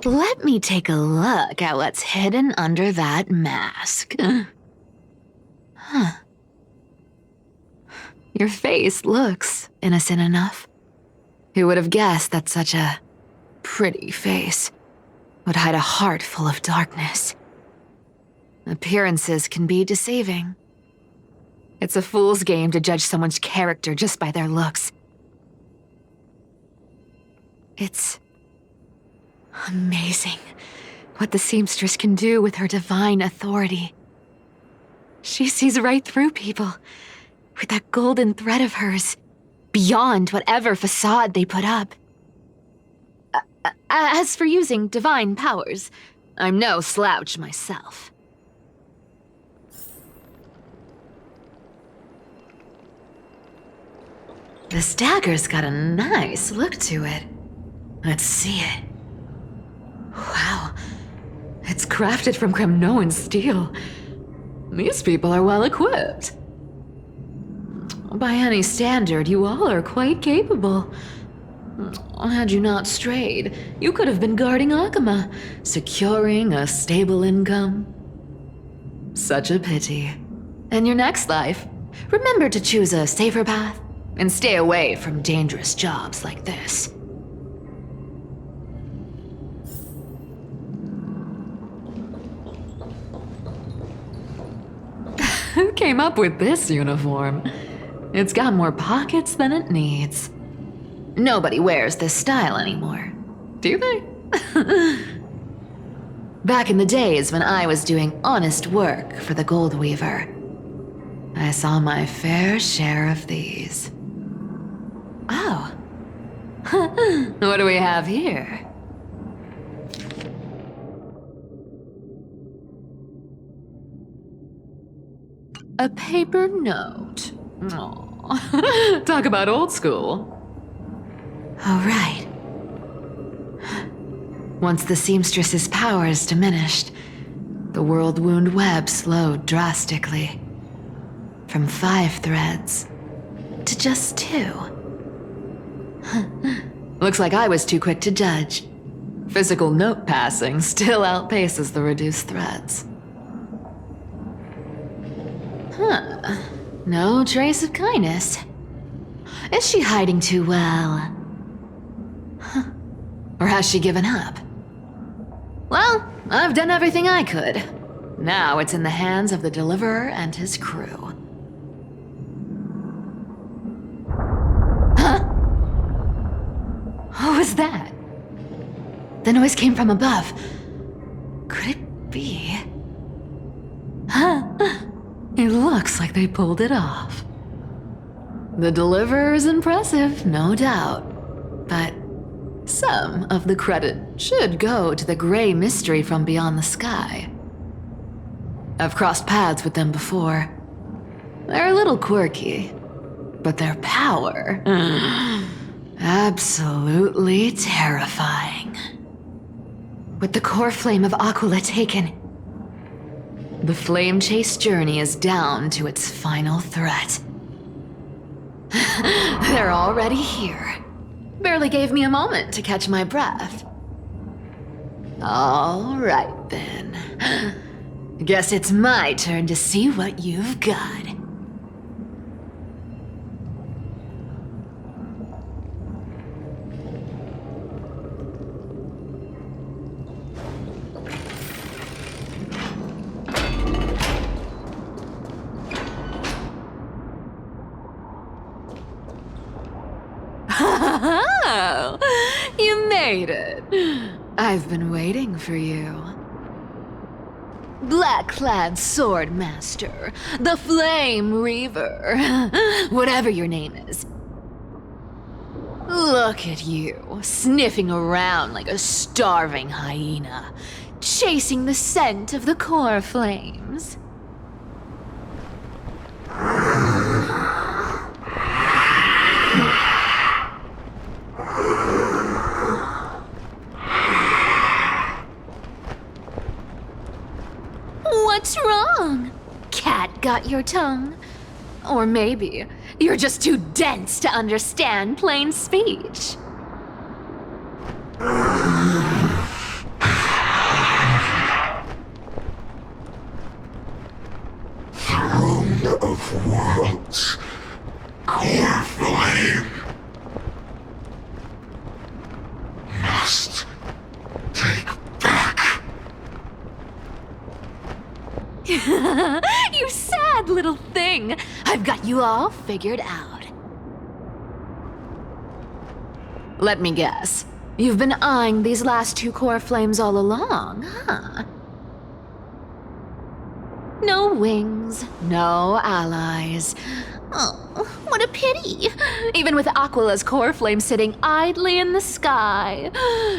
Let me take a look at what's hidden under that mask. Huh. Your face looks innocent enough. Who would have guessed that such a pretty face would hide a heart full of darkness? Appearances can be deceiving. It's a fool's game to judge someone's character just by their looks. It's amazing what the seamstress can do with her divine authority. She sees right through people with that golden thread of hers, beyond whatever facade they put up. As for using divine powers, I'm no slouch myself. This dagger's got a nice look to it. Let's see it. Wow, it's crafted from Kremnoan steel. These people are well equipped. By any standard, you all are quite capable. Had you not strayed, you could have been guarding Akama, securing a stable income. Such a pity. In your next life, remember to choose a safer path and stay away from dangerous jobs like this. Who came up with this uniform? It's got more pockets than it needs. Nobody wears this style anymore, do they? Back in the days when I was doing honest work for the Gold Weaver, I saw my fair share of these. Oh. What do we have here? A paper note. Aw. Talk about old school. All right. Once the seamstress's powers diminished, the world wound web slowed drastically. From 5 threads to just 2. Looks like I was too quick to judge. Physical note passing still outpaces the reduced threads. Huh. No trace of kindness. Is she hiding too well? Huh. Or has she given up? Well, I've done everything I could. Now it's in the hands of the Deliverer and his crew. Huh? What was that? The noise came from above. Could it be? Huh? It looks like they pulled it off. The Deliverer is impressive, no doubt. But some of the credit should go to the gray mystery from beyond the sky. I've crossed paths with them before. They're a little quirky, but their power... absolutely terrifying. With the core flame of Aquila taken, the flame chase journey is down to its final threat. They're already here. Barely gave me a moment to catch my breath. All right then. Guess it's my turn to see what you've got. Oh, you made it. I've been waiting for you. Black-clad sword master, the Flame Reaver, whatever your name is. Look at you, sniffing around like a starving hyena, chasing the scent of the core flames. What's wrong? Cat got your tongue? Or maybe you're just too dense to understand plain speech. You sad little thing. I've got you all figured out. Let me guess. You've been eyeing these last two core flames all along, huh? No wings, no allies. Oh, what a pity. Even with Aquila's core flame sitting idly in the sky,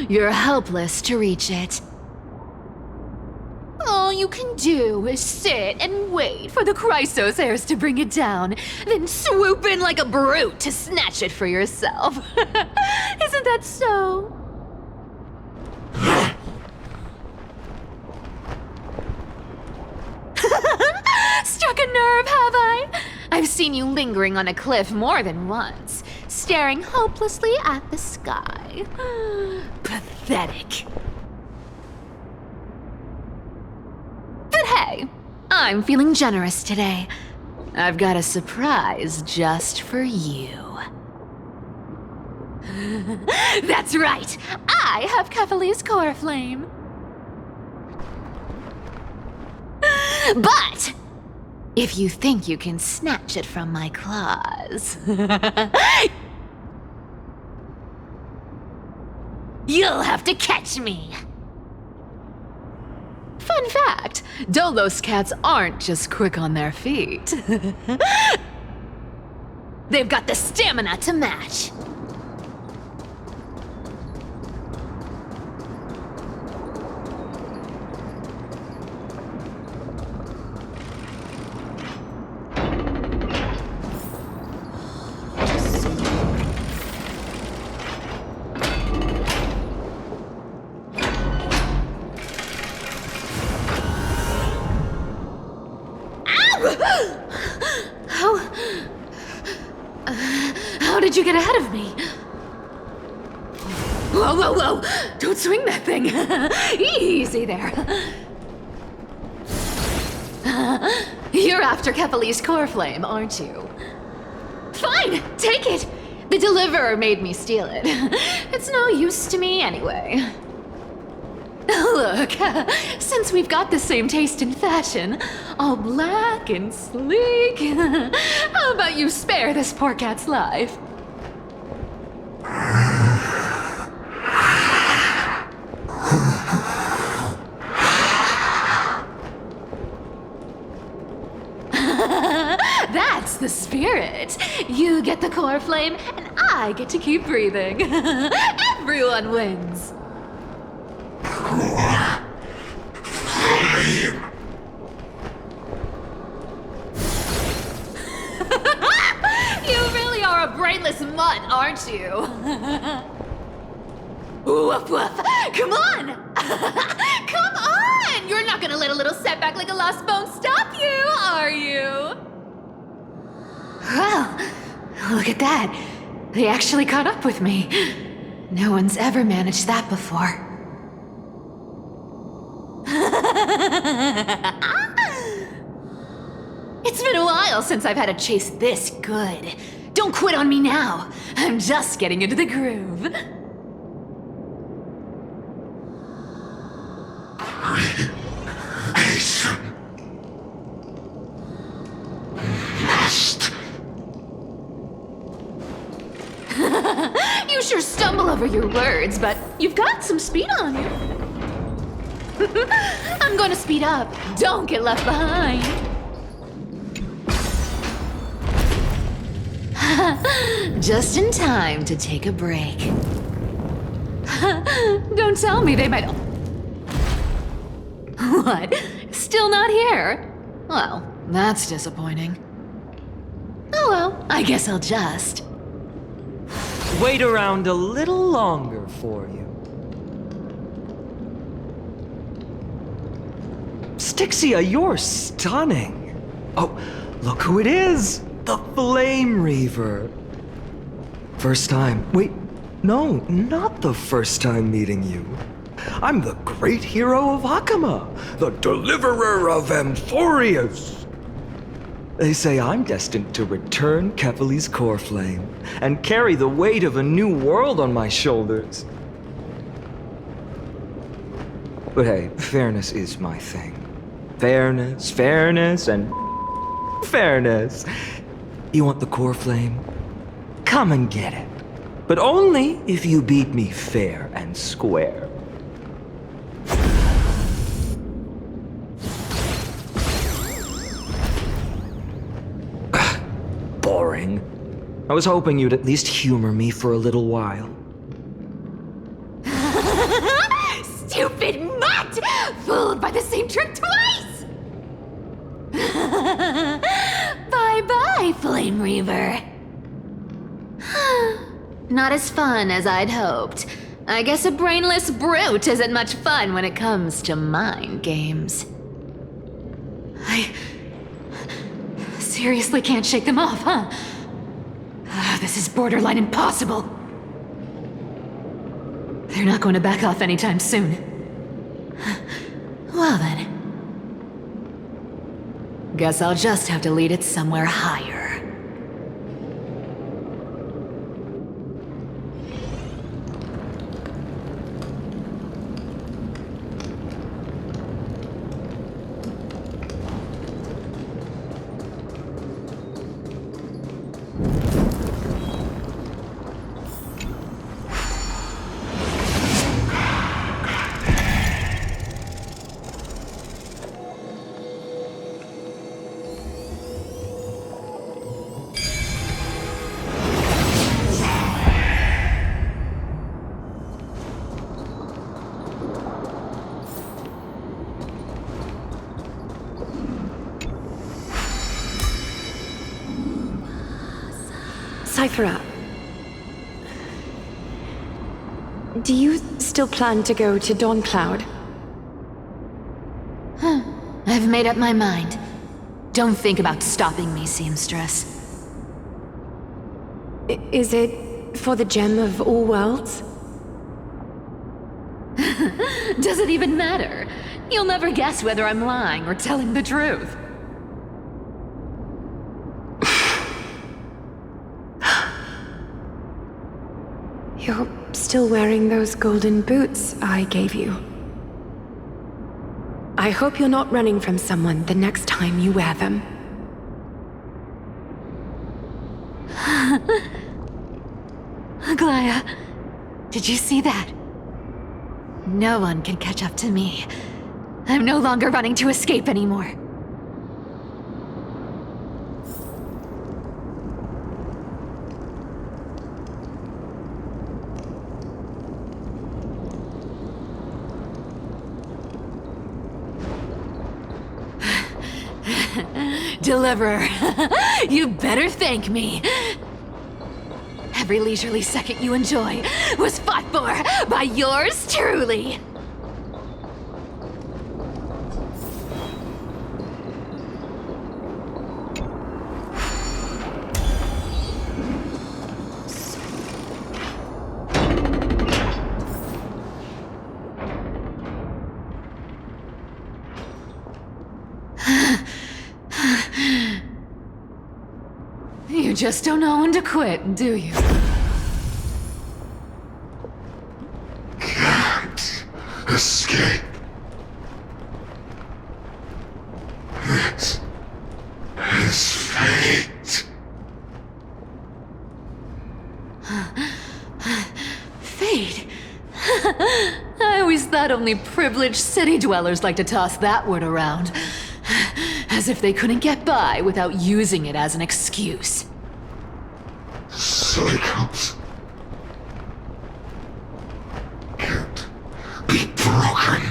you're helpless to reach it. All you can do is sit and wait for the Chrysos heirs to bring it down, then swoop in like a brute to snatch it for yourself. Isn't that so? Struck a nerve, have I? I've seen you lingering on a cliff more than once, staring hopelessly at the sky. Pathetic. But hey, I'm feeling generous today. I've got a surprise just for you. That's right, I have Kefali's core flame. But if you think you can snatch it from my claws, you'll have to catch me. Fun fact, Dolos cats aren't just quick on their feet. They've got the stamina to match. How did you get ahead of me? Whoa, whoa, whoa! Don't swing that thing! Easy there. You're after Kefali's core flame, aren't you? Fine, take it! The deliverer made me steal it. It's no use to me anyway. Look, since we've got the same taste in fashion, all black and sleek, how about you spare this poor cat's life? That's the spirit. You get the core flame, and I get to keep breathing. Everyone wins. You really are a brainless mutt, aren't you? Woof woof! Come on! Come on! You're not gonna let a little setback like a lost bone stop you, are you? Well, look at that. They actually caught up with me. No one's ever managed that before. It's been a while since I've had a chase this good. Don't quit on me now. I'm just getting into the groove. You sure stumble over your words, but you've got some speed on you. I'm going to speed up. Don't get left behind. Just in time to take a break. Don't tell me they might... What? Still not here? Well, that's disappointing. Oh well, I guess I'll just... Wait around a little longer for you. Styxia, you're stunning. Oh, look who it is! The Flame Reaver. First time. Wait, no, not the first time meeting you. I'm the great hero of Hakama, the deliverer of Amphorius. They say I'm destined to return Kefali's core flame and carry the weight of a new world on my shoulders. But hey, fairness is my thing. Fairness, fairness, and fairness. You want the core flame? Come and get it. But only if you beat me fair and square. Boring. I was hoping you'd at least humor me for a little while. Stupid mutt! Fooled by the same trick twice! Bye-bye, Flame Reaver. Not as fun as I'd hoped. I guess a brainless brute isn't much fun when it comes to mind games. I seriously can't shake them off, huh? This is borderline impossible. They're not going to back off anytime soon. Well then. Guess I'll just have to lead it somewhere higher. Cypher, do you still plan to go to Dawn Cloud? I've made up my mind. Don't think about stopping me, seamstress. Is it for the gem of all worlds? Does it even matter? You'll never guess whether I'm lying or telling the truth. You're still wearing those golden boots I gave you. I hope you're not running from someone the next time you wear them. Aglaya, did you see that? No one can catch up to me. I'm no longer running to escape anymore. Deliverer, you better thank me. Every leisurely second you enjoy was fought for by yours truly. You just don't know when to quit, do you? Can't escape. It is fate. Fate? I always thought only privileged city dwellers like to toss that word around. As if they couldn't get by without using it as an excuse. Cycles can't be broken.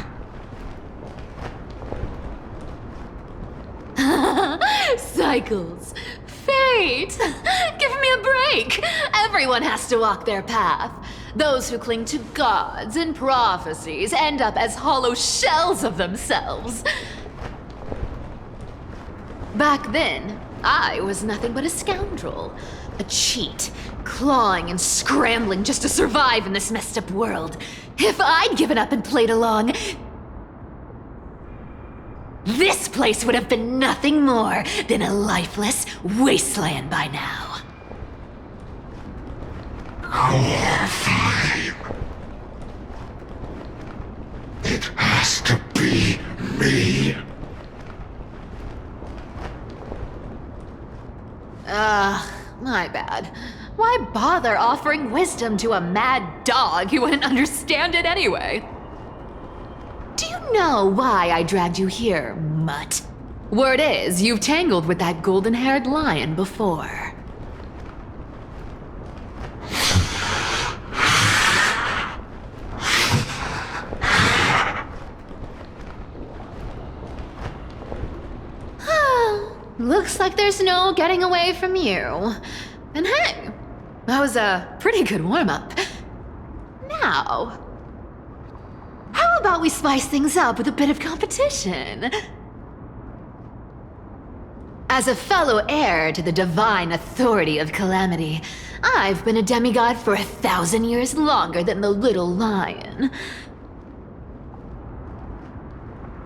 Cycles. Fate! Give me a break! Everyone has to walk their path. Those who cling to gods and prophecies end up as hollow shells of themselves. Back then, I was nothing but a scoundrel. A cheat, clawing and scrambling just to survive in this messed up world. If I'd given up and played along, this place would have been nothing more than a lifeless wasteland by now. Core flame. It has to be me. My bad. Why bother offering wisdom to a mad dog who wouldn't understand it anyway? Do you know why I dragged you here, mutt? Word is, you've tangled with that golden-haired lion before. Looks like there's no getting away from you. And hey, that was a pretty good warm-up. Now, how about we spice things up with a bit of competition? As a fellow heir to the divine authority of Calamity, I've been a demigod for 1,000 years longer than the little lion.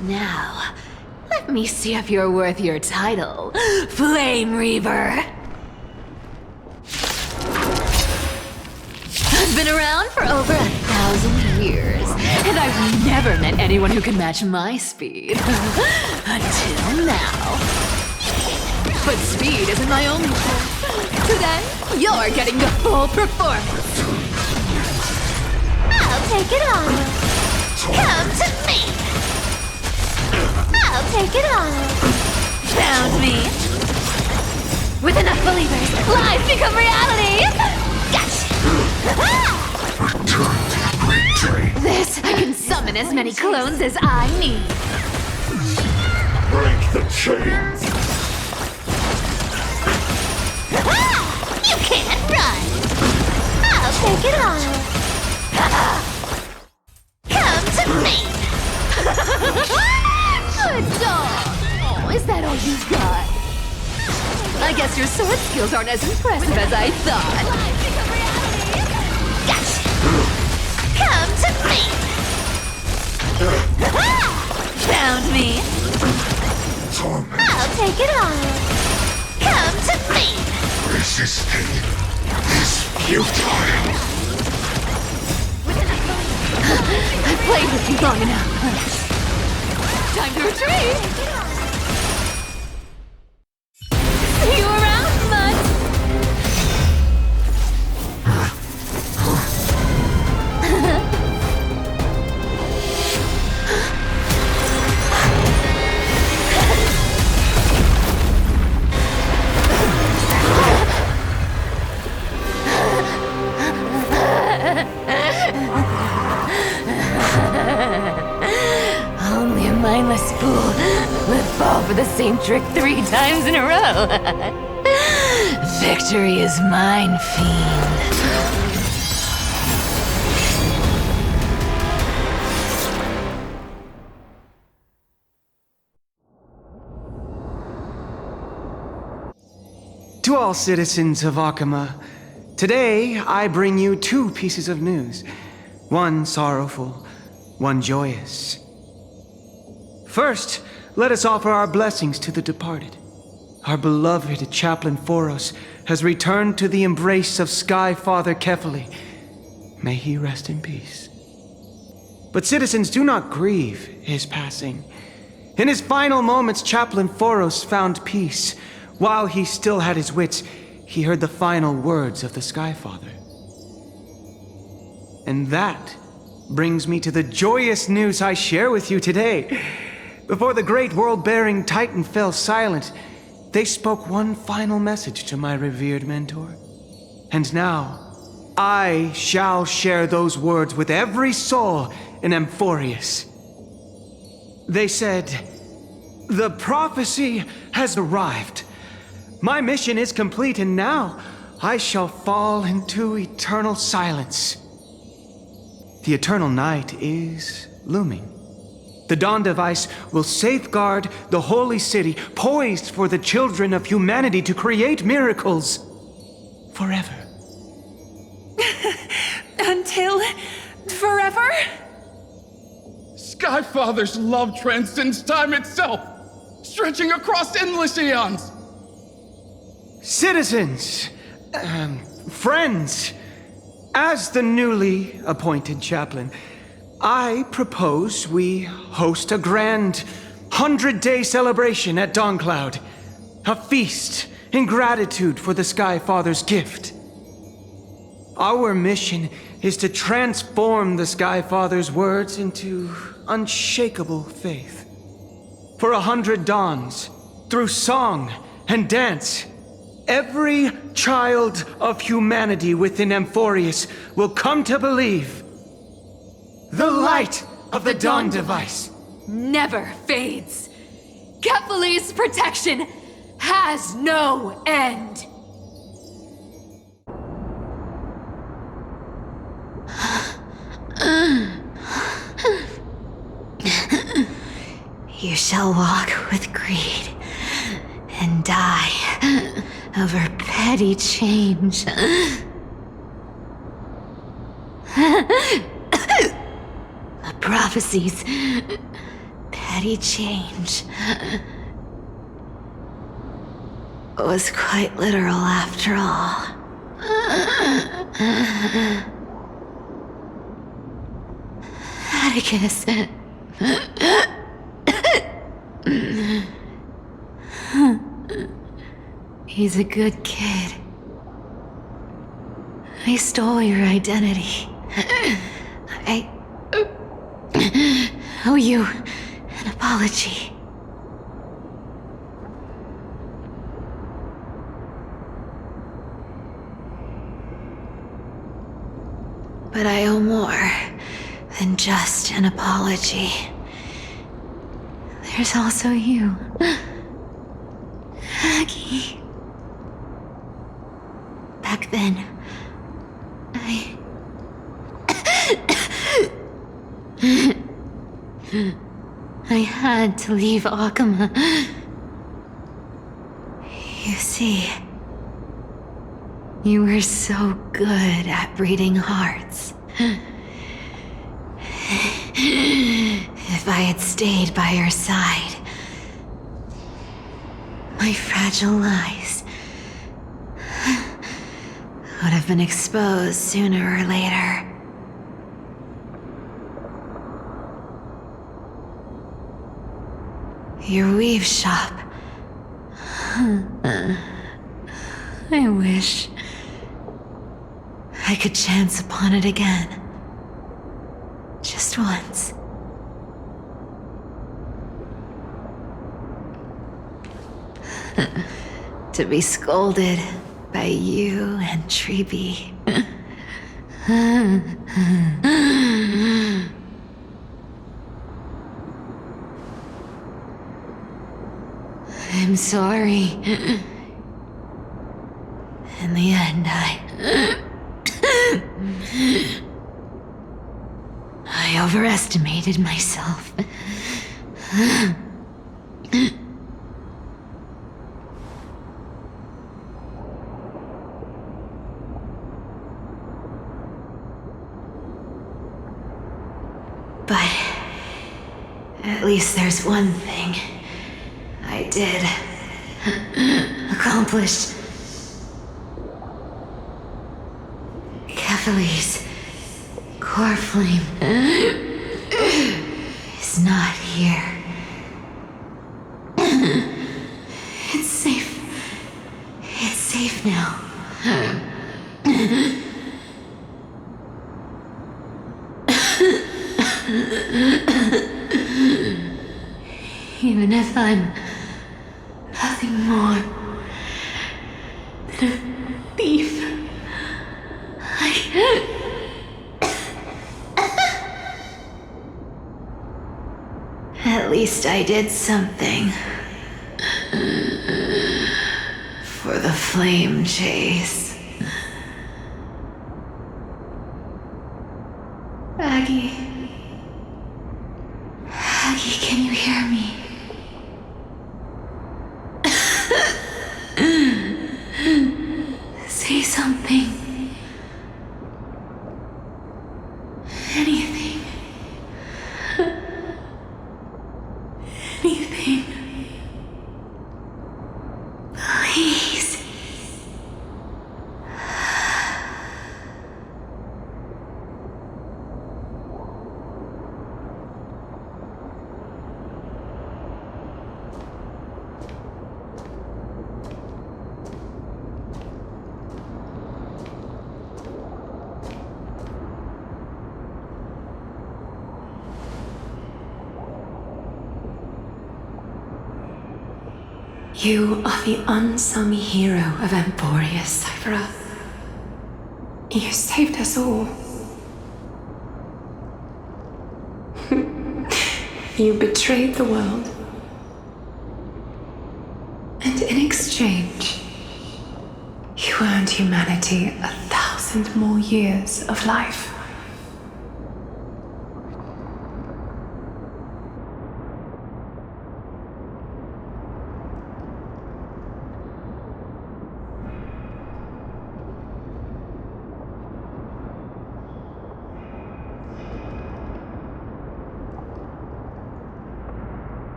Now, let me see if you're worth your title, Flame Reaver. I've been around for over 1,000 years, and I've never met anyone who can match my speed. Until now. But speed isn't my only force. Today, you're getting the full performance. I'll take it on. Come to me. I'll take it on. Found me. With enough believers, lies become reality. Gotcha. This, I can summon as many clones as I need. Break the chains. You can't run. I'll take it on. Come to me. Good dog. Oh, is that all you got? I guess your sword skills aren't as impressive as I thought. Gotcha. Come to me. Found me. I'll take it on. Come to me. Resisting is futile. I've played with you long enough. Time to retreat. See you around, bud. Only a mindless fool would fall for the same trick 3 times in a row. Victory is mine, fiend. To all citizens of Akama, today I bring you 2 pieces of news. One sorrowful, one joyous. First, let us offer our blessings to the departed. Our beloved Chaplain Foros has returned to the embrace of Sky Father Kefali. May he rest in peace. But citizens, do not grieve his passing. In his final moments, Chaplain Foros found peace. While he still had his wits, he heard the final words of the Sky Father. And that brings me to the joyous news I share with you today. Before the great world-bearing Titan fell silent, they spoke one final message to my revered mentor. And now, I shall share those words with every soul in Amphorius. They said, "The prophecy has arrived. My mission is complete, and now I shall fall into eternal silence." The eternal night is looming. The dawn device will safeguard the holy city, poised for the children of humanity to create miracles forever. Until forever? Skyfather's love transcends time itself, stretching across endless eons. Citizens, friends, as the newly appointed chaplain, I propose we host a grand 100-day celebration at Dawncloud. A feast in gratitude for the Sky Father's gift. Our mission is to transform the Sky Father's words into unshakable faith. For 100 dawns, through song and dance, every child of humanity within Amphorius will come to believe the light of the Dawn Device never fades. Kephales's protection has no end. You shall walk with greed and die over petty change. The prophecies, petty change, was quite literal after all. Atticus. He's a good kid. I stole your identity. I owe you an apology. But I owe more than just an apology. There's also you, Aggie. Back then, I had to leave Akama. You see, you were so good at reading hearts. If I had stayed by your side, my fragile lies would have been exposed sooner or later. Your weave shop. I wish I could chance upon it again. Just once. To be scolded by you and Treeby. I'm sorry. In the end, I overestimated myself. But at least there's one thing I did accomplish. Kephales's core flame is not here. It's safe. It's safe now. Even if I'm nothing more than a thief, at least I did something for the flame chase. Aggie, can you hear me? Say something. Anything. Anything. Please. You are the unsung hero of Emporius, Cypher. You saved us all. You betrayed the world. And in exchange, you earned humanity 1,000 more years of life.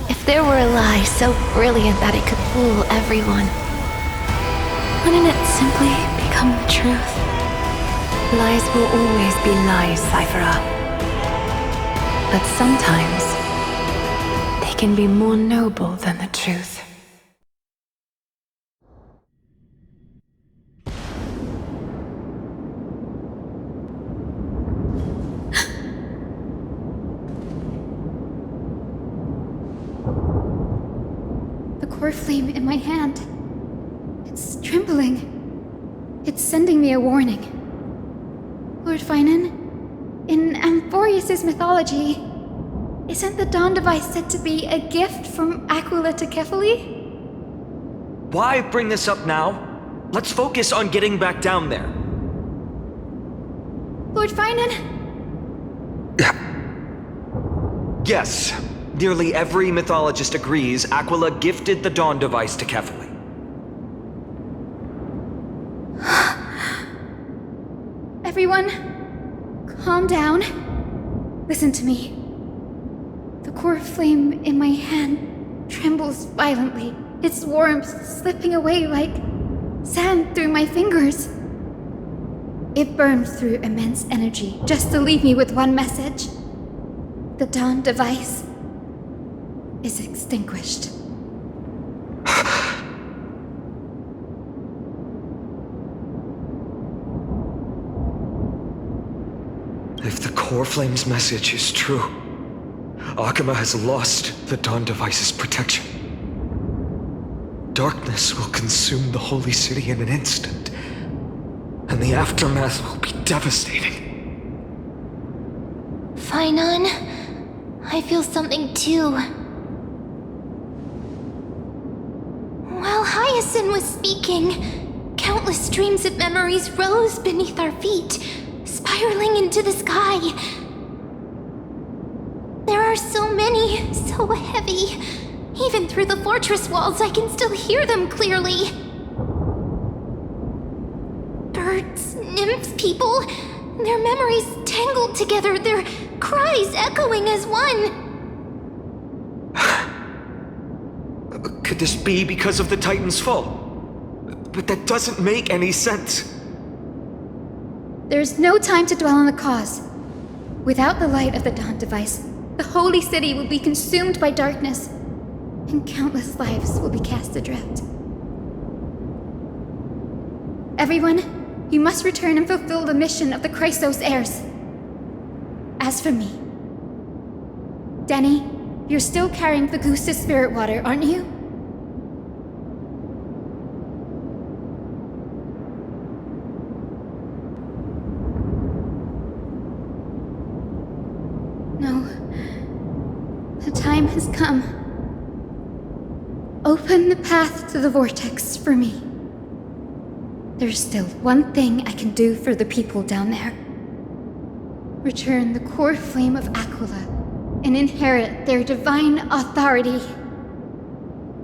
If there were a lie so brilliant that it could fool everyone, wouldn't it simply become the truth? Lies will always be lies, Cypher. But sometimes, they can be more noble than the truth. The core flame in my hand. It's trembling. It's sending me a warning. Lord Finan, in Amphorius' mythology, isn't the Dawn device said to be a gift from Aquila to Kefali? Why bring this up now? Let's focus on getting back down there. Lord Finan? Yes. Nearly every mythologist agrees Aquila gifted the Dawn device to Kefali. Everyone, calm down. Listen to me. The core flame in my hand trembles violently, its warmth slipping away like sand through my fingers. It burns through immense energy just to leave me with one message. The Dawn device is extinguished. If the core flame's message is true, Akama has lost the Dawn device's protection. Darkness will consume the holy city in an instant, and the aftermath will be devastating. Finan, I feel something too. While Hyacinth was speaking, countless streams of memories rose beneath our feet, spiraling into the sky. There are so many, so heavy. Even through the fortress walls, I can still hear them clearly. Birds, nymphs, people, their memories tangled together, their cries echoing as one. Could this be because of the Titan's fall? But that doesn't make any sense. There's no time to dwell on the cause. Without the light of the Dawn device, the holy city will be consumed by darkness, and countless lives will be cast adrift. Everyone, you must return and fulfill the mission of the Chrysos heirs. As for me, Denny, you're still carrying the goose's spirit water, aren't you? No. The time has come. Open the path to the vortex for me. There's still one thing I can do for the people down there. Return the core flame of Aquila and inherit their divine authority.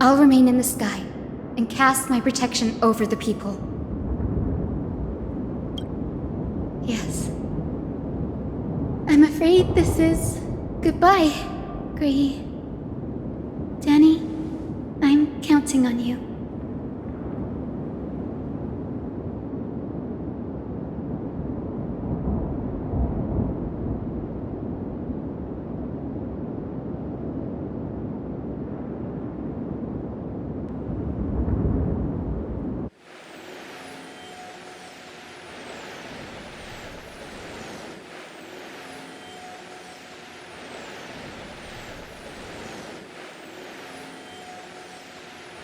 I'll remain in the sky and cast my protection over the people. Yes. I'm afraid this is goodbye, Grey. Danny, I'm counting on you.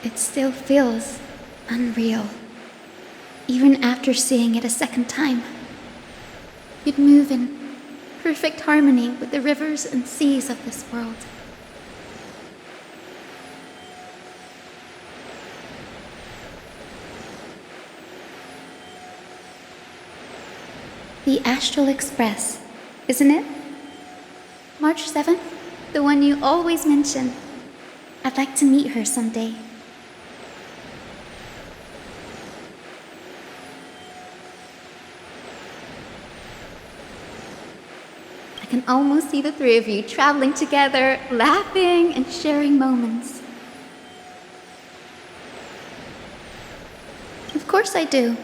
it still feels unreal. Even after seeing it a second time. You'd move in perfect harmony with the rivers and seas of this world. The Astral Express, isn't it? March 7th, the one you always mention. I'd like to meet her someday. I can almost see the three of you traveling together, laughing and sharing moments. Of course I do.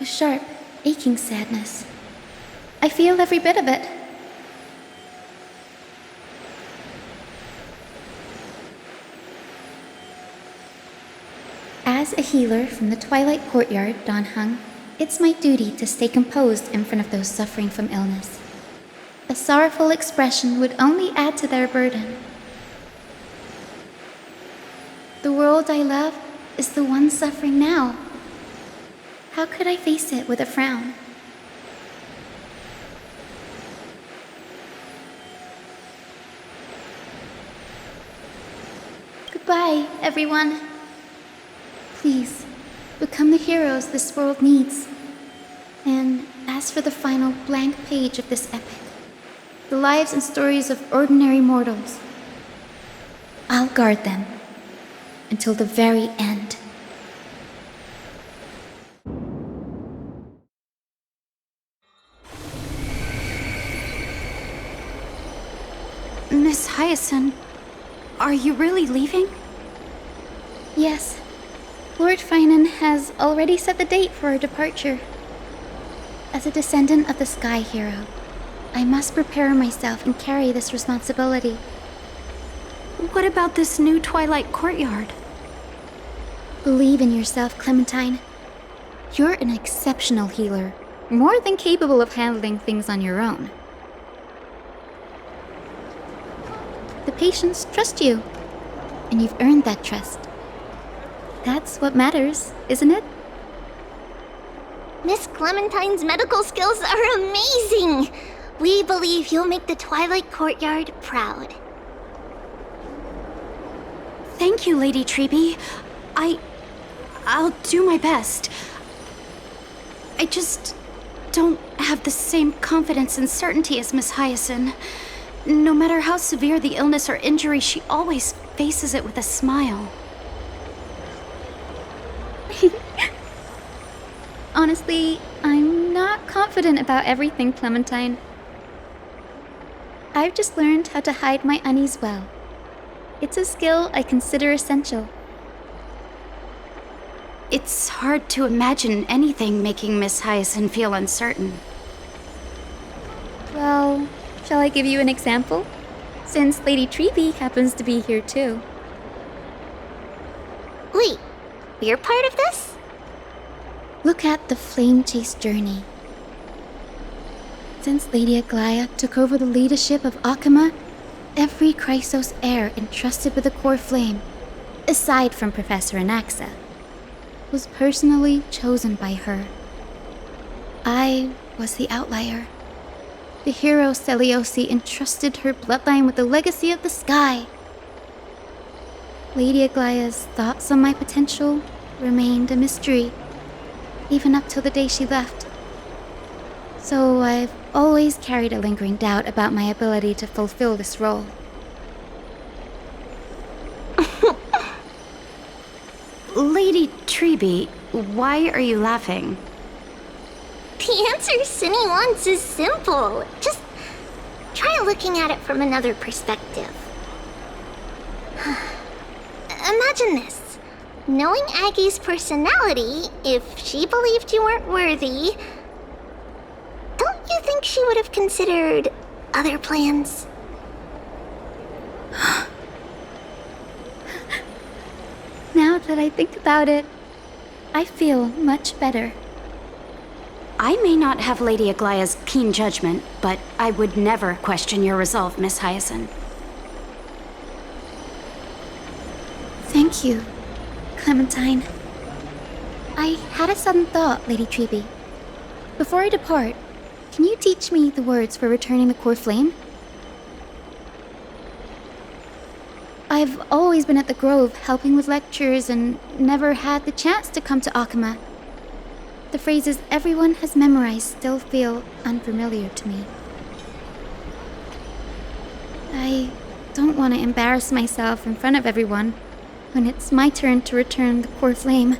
A sharp, aching sadness. I feel every bit of it. As a healer from the Twilight Courtyard, Don Hung, it's my duty to stay composed in front of those suffering from illness. A sorrowful expression would only add to their burden. The world I love is the one suffering now. How could I face it with a frown? Goodbye, everyone. Please, become the heroes this world needs. And as for the final blank page of this epic, the lives and stories of ordinary mortals, I'll guard them until the very end. Miss Hyacinth, are you really leaving? Yes, Lord Finan has already set the date for our departure. As a descendant of the Sky Hero, I must prepare myself and carry this responsibility. What about this new Twilight Courtyard? Believe in yourself, Clementine. You're an exceptional healer, more than capable of handling things on your own. The patients trust you, and you've earned that trust. That's what matters, isn't it? Miss Clementine's medical skills are amazing! We believe you'll make the Twilight Courtyard proud. Thank you, Lady Treby. I'll do my best. I just don't have the same confidence and certainty as Miss Hyacinth. No matter how severe the illness or injury, she always faces it with a smile. Honestly, I'm not confident about everything, Clementine. I've just learned how to hide my unease well. It's a skill I consider essential. It's hard to imagine anything making Miss Hyacinth feel uncertain. Well, shall I give you an example? Since Lady Treby happens to be here too. Wait, you're part of this? Look at the Flame Chase journey. Since Lady Aglaia took over the leadership of Akama, every Chrysos heir entrusted with the core flame, aside from Professor Anaxa, was personally chosen by her. I was the outlier. The hero Celiosi entrusted her bloodline with the legacy of the sky. Lady Aglaia's thoughts on my potential remained a mystery, even up till the day she left. So I've always carried a lingering doubt about my ability to fulfill this role. Lady Treby, why are you laughing? The answer Cindy wants is simple. Just try looking at it from another perspective. Imagine this. Knowing Aggie's personality, if she believed you weren't worthy, don't you think she would have considered other plans? Now that I think about it, I feel much better. I may not have Lady Aglaia's keen judgment, but I would never question your resolve, Miss Hyacinth. Thank you. Clementine. I had a sudden thought, Lady Treby. Before I depart, can you teach me the words for returning the core flame? I've always been at the Grove helping with lectures and never had the chance to come to Akama. The phrases everyone has memorized still feel unfamiliar to me. I don't want to embarrass myself in front of everyone when it's my turn to return the core flame.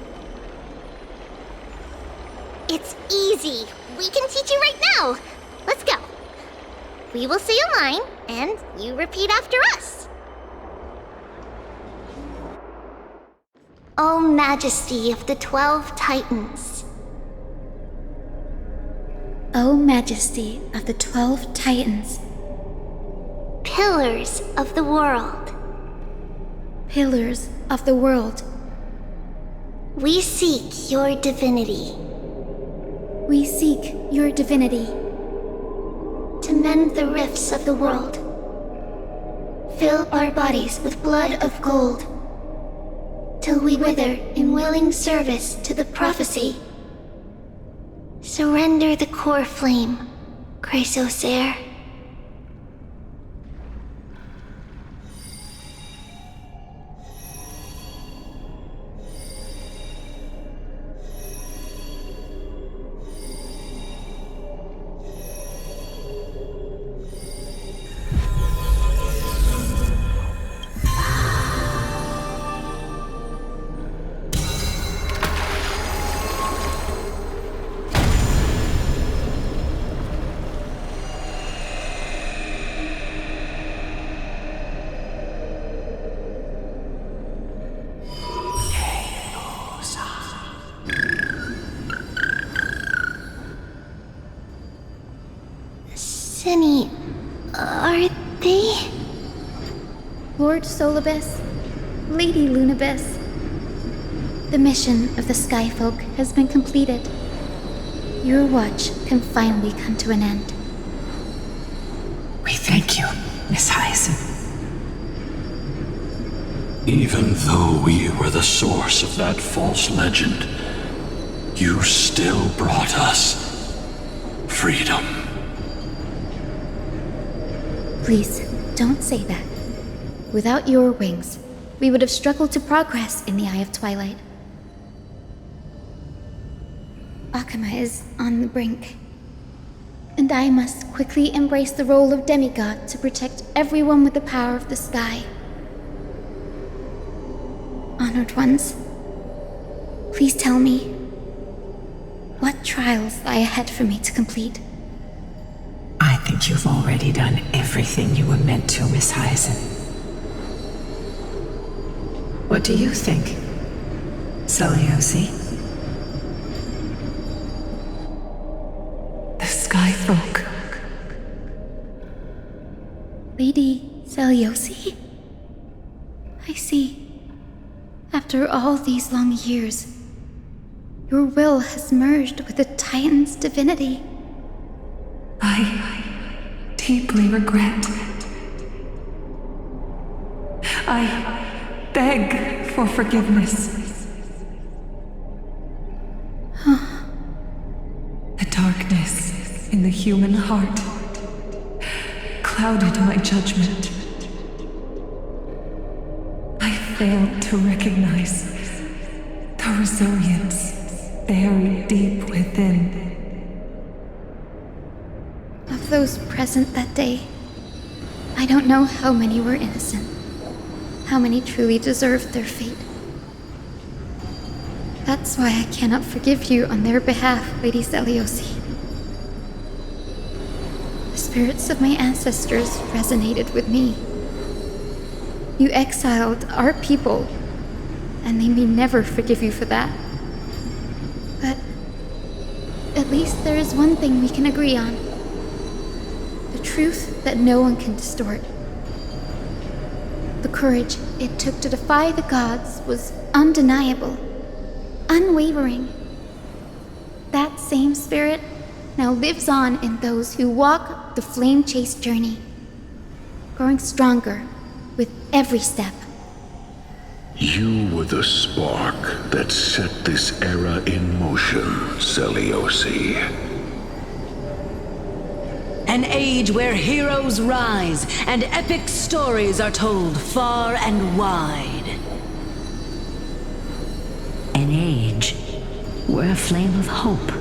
It's easy. We can teach you right now. Let's go. We will say a line, and you repeat after us. O Majesty of the 12 Titans. O Majesty of the 12 Titans. Pillars of the world. Pillars of the world. We seek your divinity. We seek your divinity. To mend the rifts of the world. Fill our bodies with blood of gold. Till we wither in willing service to the prophecy. Surrender the core flame, Chrysosair. Cinny, are they? Lord Solibus, Lady Lunabis. The mission of the Skyfolk has been completed. Your watch can finally come to an end. We thank you, Miss Hyacinth. Even though we were the source of that false legend, you still brought us freedom. Please, don't say that. Without your wings, we would have struggled to progress in the Eye of Twilight. Akama is on the brink, and I must quickly embrace the role of demigod to protect everyone with the power of the sky. Honored ones, please tell me, what trials lie ahead for me to complete? I think you've already done everything you were meant to, Miss Hyacinth. What do you think, Seliosi? The Skyfolk. Lady Seliosi? I see. After all these long years, your will has merged with the Titan's divinity. I deeply regret. I beg for forgiveness. The darkness in the human heart clouded my judgment. I failed to recognize the resilience buried deep within. Of those present that day, I don't know how many were innocent, how many truly deserved their fate. That's why I cannot forgive you on their behalf, Lady Seliosi. The spirits of my ancestors resonated with me. You exiled our people, and they may never forgive you for that. But at least there is one thing we can agree on. The truth that no one can distort. The courage it took to defy the gods was undeniable, unwavering. That same spirit now lives on in those who walk the flame-chased journey, growing stronger with every step. You were the spark that set this era in motion, Seliosi. An age where heroes rise and epic stories are told far and wide. An age where a flame of hope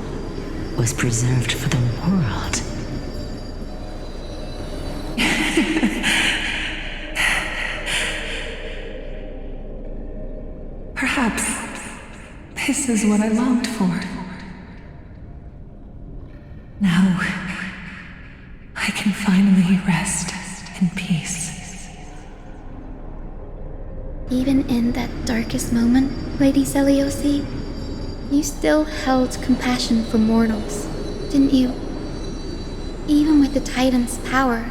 was preserved for the world. Perhaps this is what I longed for. Now, I can finally rest in peace. Even in that darkest moment, Lady Seliosi, you still held compassion for mortals, didn't you? Even with the Titan's power,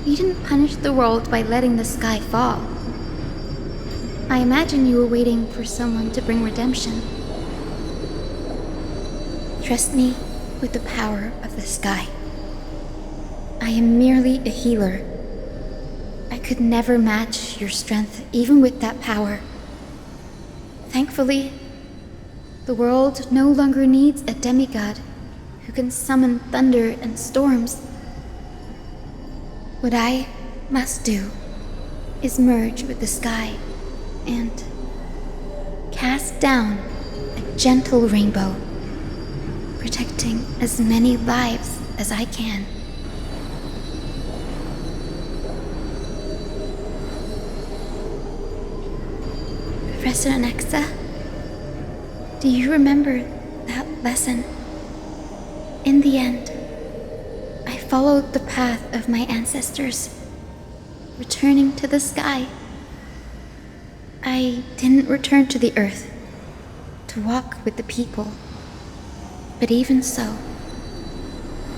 you didn't punish the world by letting the sky fall. I imagine you were waiting for someone to bring redemption. Trust me with the power of the sky. I am merely a healer. I could never match your strength, even with that power. Thankfully, the world no longer needs a demigod who can summon thunder and storms. What I must do is merge with the sky and cast down a gentle rainbow, protecting as many lives as I can. Professor Alexa, do you remember that lesson? In the end, I followed the path of my ancestors, returning to the sky. I didn't return to the earth to walk with the people, but even so,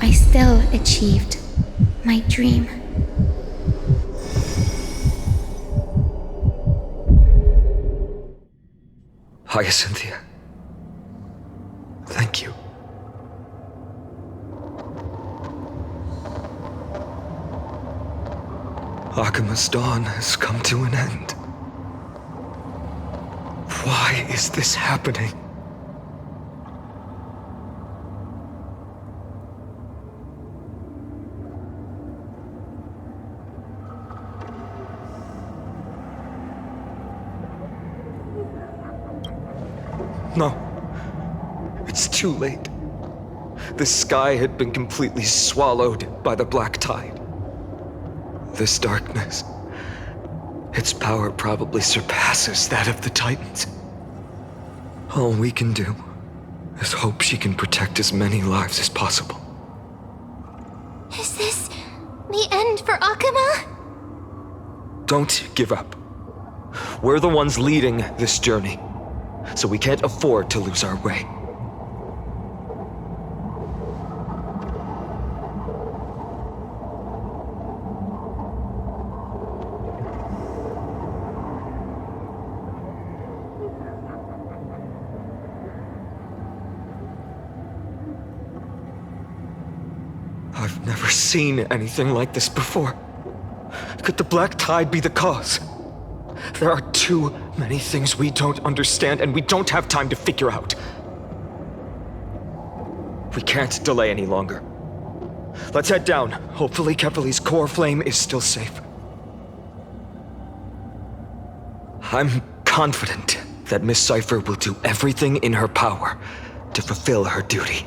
I still achieved my dream. Hyacinthia. Thank you. Akima's dawn has come to an end. Why is this happening? No. It's too late. The sky had been completely swallowed by the black tide. This darkness, its power probably surpasses that of the Titans. All we can do is hope she can protect as many lives as possible. Is this the end for Akuma? Don't give up. We're the ones leading this journey, so we can't afford to lose our way. I've never seen anything like this before. Could the black tide be the cause? There are too many things we don't understand, and we don't have time to figure out. We can't delay any longer. Let's head down. Hopefully Kefali's core flame is still safe. I'm confident that Miss Cypher will do everything in her power to fulfill her duty.